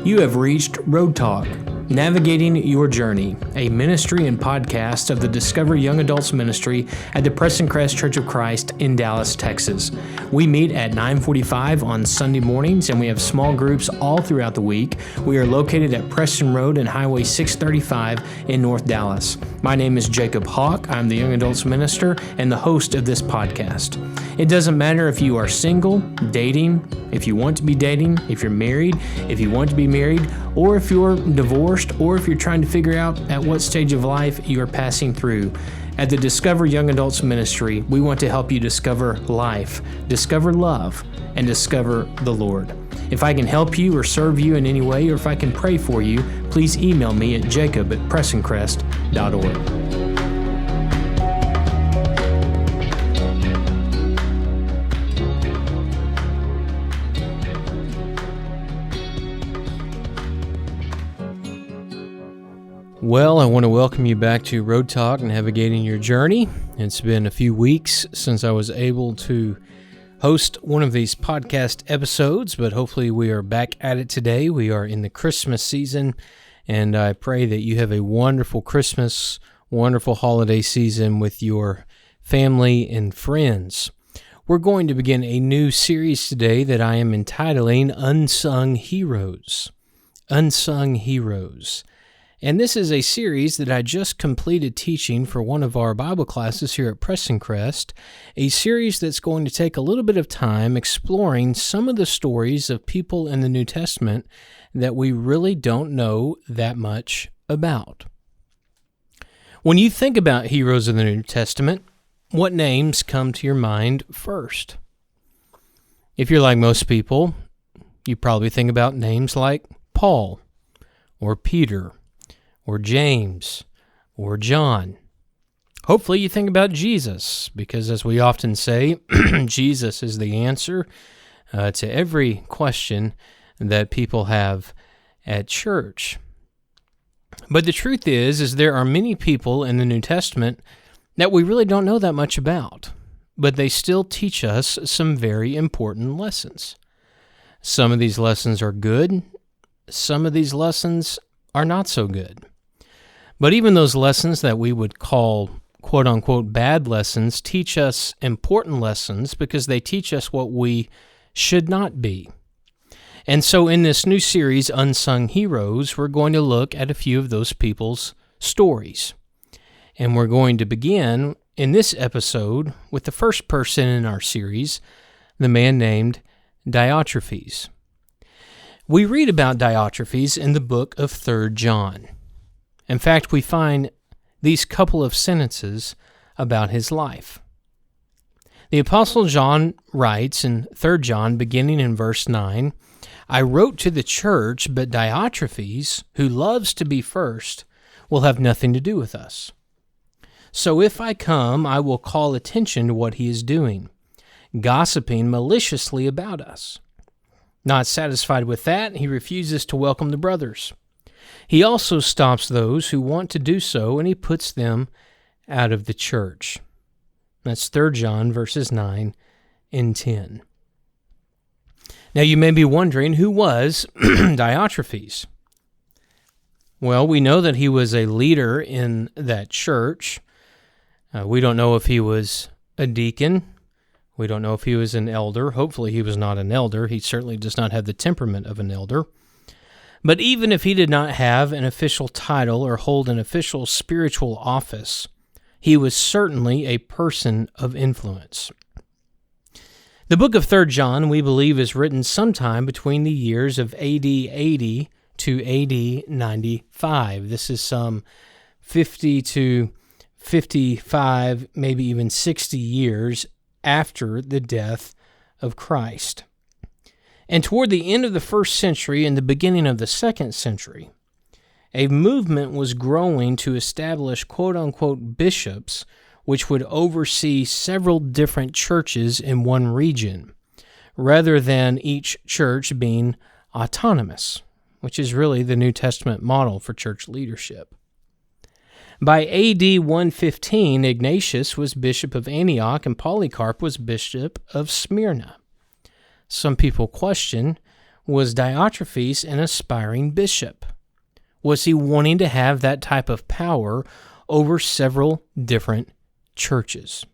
You have reached Road Talk, Navigating Your Journey, a ministry and podcast of the Discover Young Adults Ministry at the Preston Crest Church of Christ in Dallas, Texas. We meet at 9:45 on Sunday mornings, and we have small groups all throughout the week. We are located at Preston Road and Highway 635 in North Dallas. My name is Jacob Hawk. I'm the Young Adults Minister and the host of this podcast. It doesn't matter if you are single, dating, if you want to be dating, if you're married, if you want to be married, or if you're divorced, or if you're trying to figure out at what stage of life you are passing through. At the Discover Young Adults Ministry, we want to help you discover life, discover love, and discover the Lord. If I can help you or serve you in any way, or if I can pray for you, please email me at jacob@pressoncrest.org. Well, I want to welcome you back to Road Talk, Navigating Your Journey. It's been a few weeks since I was able to host one of these podcast episodes, but hopefully we are back at it today. We are in the Christmas season, and I pray that you have a wonderful Christmas, wonderful holiday season with your family and friends. We're going to begin a new series today that I am entitling Unsung Heroes. Unsung Heroes. And this is a series that I just completed teaching for one of our Bible classes here at Preston Crest, a series that's going to take a little bit of time exploring some of the stories of people in the New Testament that we really don't know that much about. When you think about heroes of the New Testament, what names come to your mind first? If you're like most people, you probably think about names like Paul or Peter, or James, or John. Hopefully you think about Jesus, because as we often say, Jesus is the answer to every question that people have at church. But the truth is there are many people in the New Testament that we really don't know that much about, but they still teach us some very important lessons. Some of these lessons are good, some of these lessons are not so good. But even those lessons that we would call quote-unquote bad lessons teach us important lessons because they teach us what we should not be. And so in this new series, Unsung Heroes, we're going to look at a few of those people's stories. And we're going to begin in this episode with the first person in our series, the man named Diotrephes. We read about Diotrephes in the book of 3 John. In fact, we find these couple of sentences about his life. The Apostle John writes in 3 John, beginning in verse 9, "I wrote to the church, but Diotrephes, who loves to be first, will have nothing to do with us. So if I come, I will call attention to what he is doing, gossiping maliciously about us." Not satisfied with that, he refuses to welcome the brothers. He also stops those who want to do so, and he puts them out of the church. That's 3 John verses 9 and 10. Now you may be wondering, who was Diotrephes? Well, we know that he was a leader in that church. We don't know if he was a deacon. We don't know if he was an elder. Hopefully he was not an elder. He certainly does not have the temperament of an elder. But even if he did not have an official title or hold an official spiritual office, he was certainly a person of influence. The book of 3 John, we believe, is written sometime between the years of AD 80 to AD 95. This is some 50 to 55, maybe even 60 years after the death of Christ. And toward the end of the first century and the beginning of the second century, a movement was growing to establish quote-unquote bishops, which would oversee several different churches in one region, rather than each church being autonomous, which is really the New Testament model for church leadership. By AD 115, Ignatius was bishop of Antioch and Polycarp was bishop of Smyrna. Some people question, was Diotrephes an aspiring bishop? Was he wanting to have that type of power over several different churches?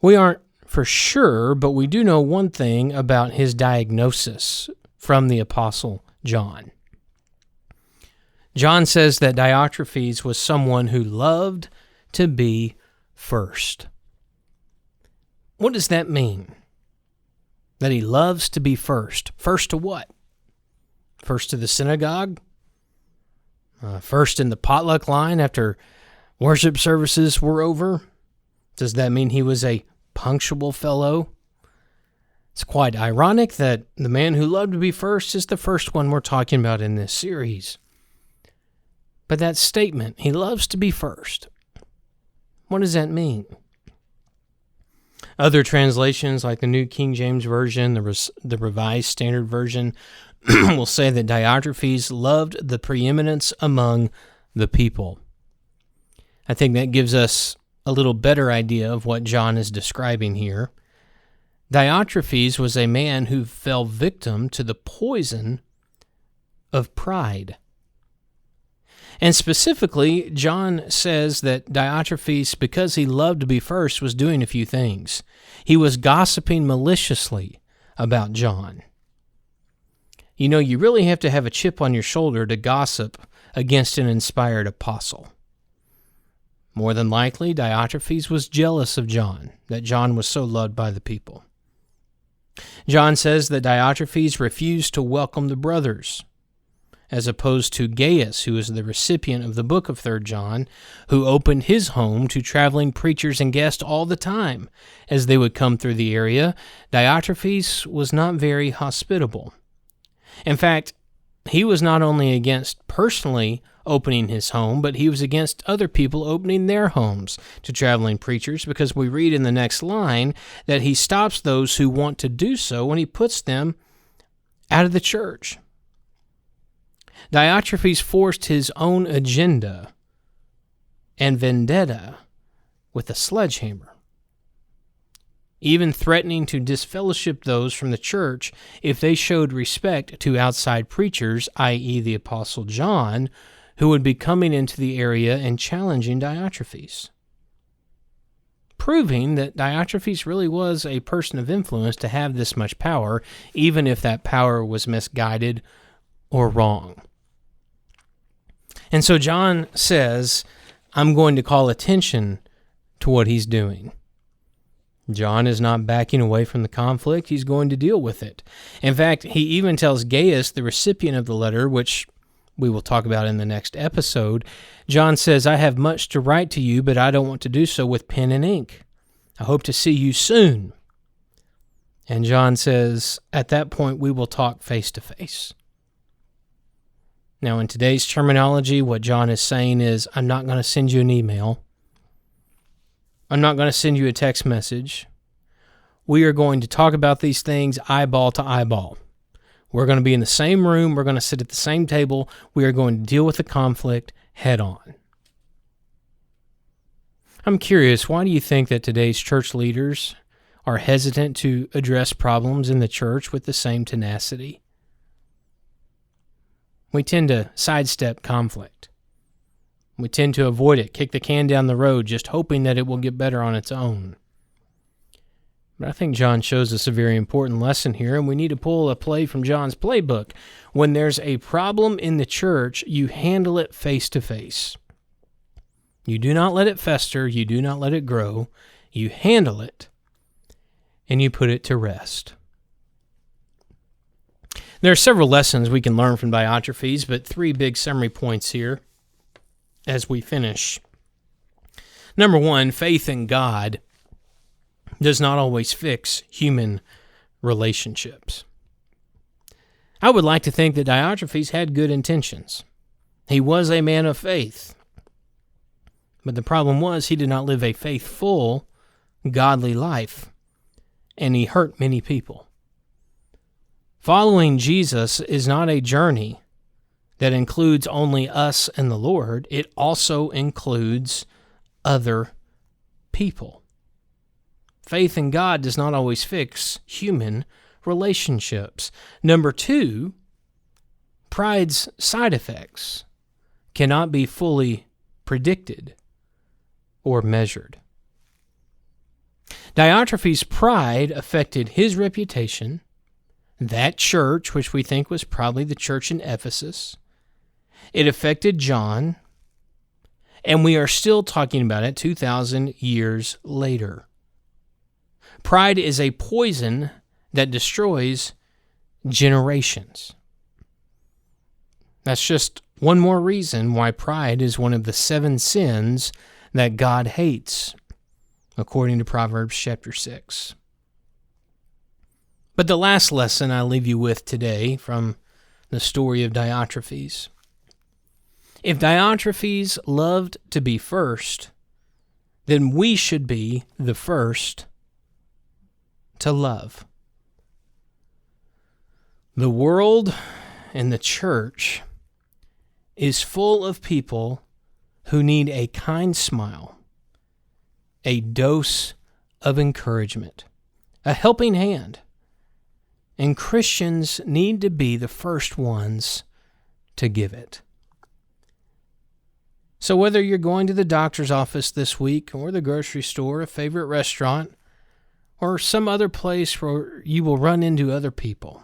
We aren't for sure, but we do know one thing about his diagnosis from the Apostle John. John says that Diotrephes was someone who loved to be first. What does that mean? That he loves to be first. First to what? First to the synagogue? First in the potluck line after worship services were over? Does that mean he was a punctual fellow? It's quite ironic that the man who loved to be first is the first one we're talking about in this series. But that statement, he loves to be first, what does that mean? Other translations, like the New King James Version, the Revised Standard Version, will say that Diotrephes loved the preeminence among the people. I think that gives us a little better idea of what John is describing here. Diotrephes was a man who fell victim to the poison of pride. And specifically, John says that Diotrephes, because he loved to be first, was doing a few things. He was gossiping maliciously about John. You know, you really have to have a chip on your shoulder to gossip against an inspired apostle. More than likely, Diotrephes was jealous of John, that John was so loved by the people. John says that Diotrephes refused to welcome the brothers, as opposed to Gaius, who is the recipient of the book of 3 John, who opened his home to traveling preachers and guests all the time as they would come through the area. Diotrephes was not very hospitable. In fact, he was not only against personally opening his home, but he was against other people opening their homes to traveling preachers, because we read in the next line that he stops those who want to do so and he puts them out of the church. Diotrephes forced his own agenda and vendetta with a sledgehammer, even threatening to disfellowship those from the church if they showed respect to outside preachers, i.e. the Apostle John, who would be coming into the area and challenging Diotrephes, proving that Diotrephes really was a person of influence to have this much power, even if that power was misguided or wrong. And so John says, I'm going to call attention to what he's doing. John is not backing away from the conflict. He's going to deal with it. In fact, he even tells Gaius, the recipient of the letter, which we will talk about in the next episode, John says, I have much to write to you, but I don't want to do so with pen and ink. I hope to see you soon. And John says, at that point, we will talk face to face. Now, in today's terminology, what John is saying is, I'm not going to send you an email. I'm not going to send you a text message. We are going to talk about these things eyeball to eyeball. We're going to be in the same room. We're going to sit at the same table. We are going to deal with the conflict head on. I'm curious, why do you think that today's church leaders are hesitant to address problems in the church with the same tenacity? We tend to sidestep conflict. We tend to avoid it, kick the can down the road, just hoping that it will get better on its own. But I think John shows us a very important lesson here, and we need to pull a play from John's playbook. When there's a problem in the church, you handle it face to face. You do not let it fester. You do not let it grow. You handle it, and you put it to rest. There are several lessons we can learn from Diotrephes, but 3 big summary points here as we finish. Number 1, faith in God does not always fix human relationships. I would like to think that Diotrephes had good intentions. He was a man of faith. But the problem was he did not live a faithful, godly life, and he hurt many people. Following Jesus is not a journey that includes only us and the Lord. It also includes other people. Faith in God does not always fix human relationships. Number two, pride's side effects cannot be fully predicted or measured. Diotrephes' pride affected his reputation, that church, which we think was probably the church in Ephesus. It affected John, and we are still talking about it 2,000 years later. Pride is a poison that destroys generations. That's just one more reason why pride is one of the 7 sins that God hates, according to Proverbs chapter 6. But the last lesson I leave you with today from the story of Diotrephes. If Diotrephes loved to be first, then we should be the first to love. The world and the church is full of people who need a kind smile, a dose of encouragement, a helping hand. And Christians need to be the first ones to give it. So whether you're going to the doctor's office this week, or the grocery store, a favorite restaurant, or some other place where you will run into other people,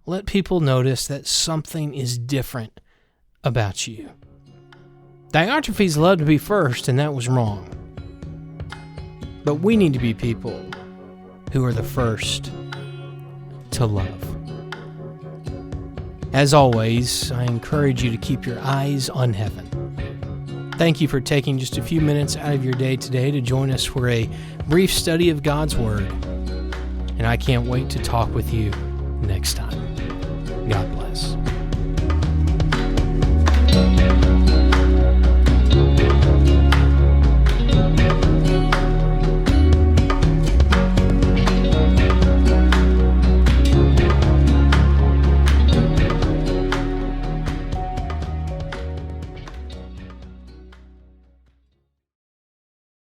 let people notice that something is different about you. Diotrephes loved to be first, and that was wrong. But we need to be people who are the first to love. As always, I encourage you to keep your eyes on heaven. Thank you for taking just a few minutes out of your day today to join us for a brief study of God's Word. And I can't wait to talk with you next time. God bless.